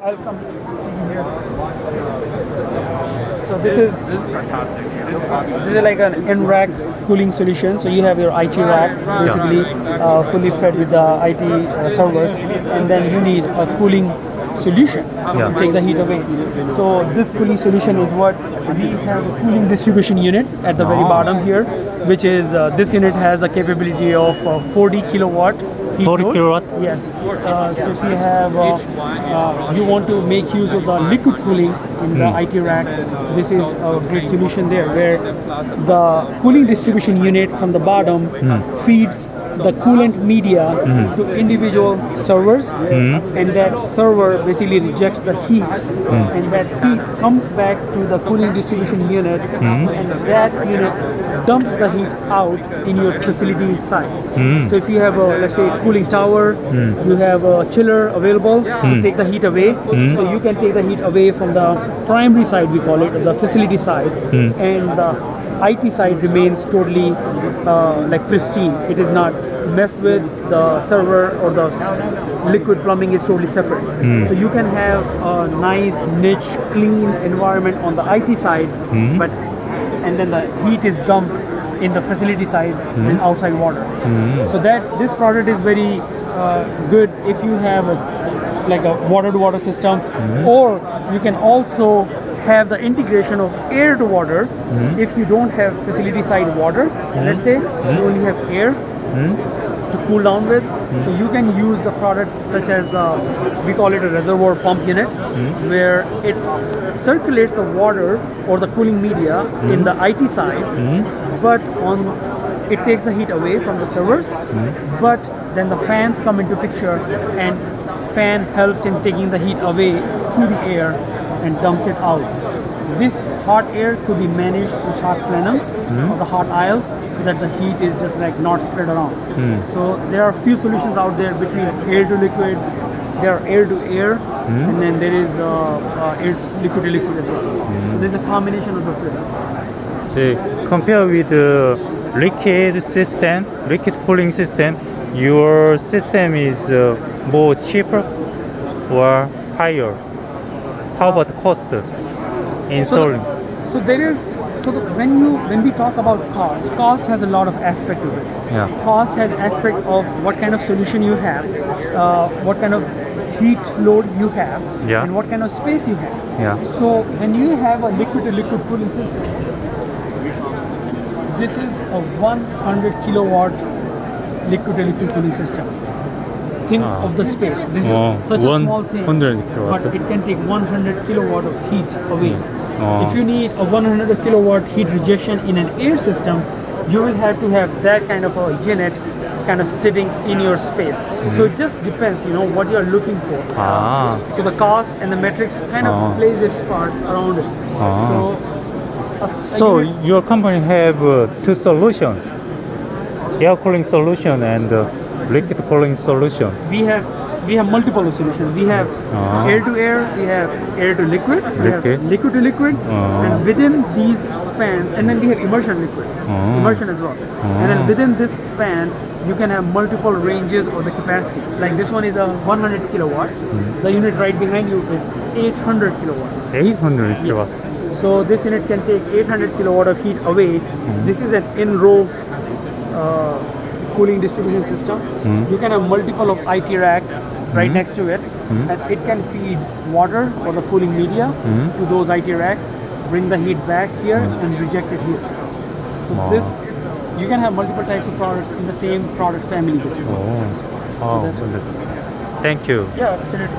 I'll come here. So this is like an in-rack cooling solution. So you have your IT rack basically fully fed with the IT servers, and then you need a cooling solution to take the heat away. So this cooling solution is what we have a cooling distribution unit at the very bottom here, which is this unit has the capability of 40 kilowatt heat 40 load. kilowatt? Yes. So if you have you want to make use of the liquid cooling in the IT rack, this is a great solution there, where the cooling distribution unit from the bottom feeds the coolant media to individual servers, and that server basically rejects the heat, and that heat comes back to the cooling distribution unit, and that unit dumps the heat out in your facility side. So if you have a, let's say, cooling tower, you have a chiller available to take the heat away, so you can take the heat away from the primary side, we call it, the facility side, and the IT side remains totally like pristine. It is not messed with. The server or the liquid plumbing is totally separate. So you can have a nice, niche, clean environment on the IT side, but and then the heat is dumped in the facility side and outside water. So that this product is very good if you have like a water-to-water system, or you can also have the integration of air to water. If you don't have facility side water, let's say you only have air to cool down with, so you can use the product such as we call it a reservoir pump unit, where it circulates the water or the cooling media in the IT side, but it takes the heat away from the servers, but then the fans come into picture, and fan helps in taking the heat away through the air and dumps it out. This hot air could be managed through hot plenums or the hot aisles, so that the heat is just like not spread around. So there are a few solutions out there between air to liquid, there are air to air, and then there is air liquid to liquid as well. So there's a combination of the three. So compare with the liquid cooling system, your system is more cheaper or higher? How about cost installing? When we talk about cost has a lot of aspect to it. Cost has aspect of what kind of solution you have, what kind of heat load you have, and what kind of space you have. So when you have a liquid to liquid cooling system, this is a 100 kilowatt liquid to liquid cooling system. Think of the space. This is such a small thing, but it can take 100 kilowatt of heat away. If you need a 100 kilowatt heat rejection in an air system, you will have to have that kind of a unit kind of sitting in your space. So it just depends, what you are looking for. So the cost and the metrics kind of plays its part around it. So your company have two solutions, air cooling solution and liquid cooling solution. We have multiple solutions. We have air to air, we have air to liquid, we have liquid to liquid, and within these spans, and then we have immersion liquid, immersion as well. And then within this span, you can have multiple ranges or the capacity. Like this one is a 100 kilowatt. The unit right behind you is 800 kilowatt. 800 kilowatt. So this unit can take 800 kilowatt of heat away. This is an in-row cooling distribution system. You can have multiple of IT racks right next to it, and it can feed water or the cooling media to those IT racks, bring the heat back here and reject it here. So this, you can have multiple types of products in the same product family basically. Thank you. Yeah, absolutely.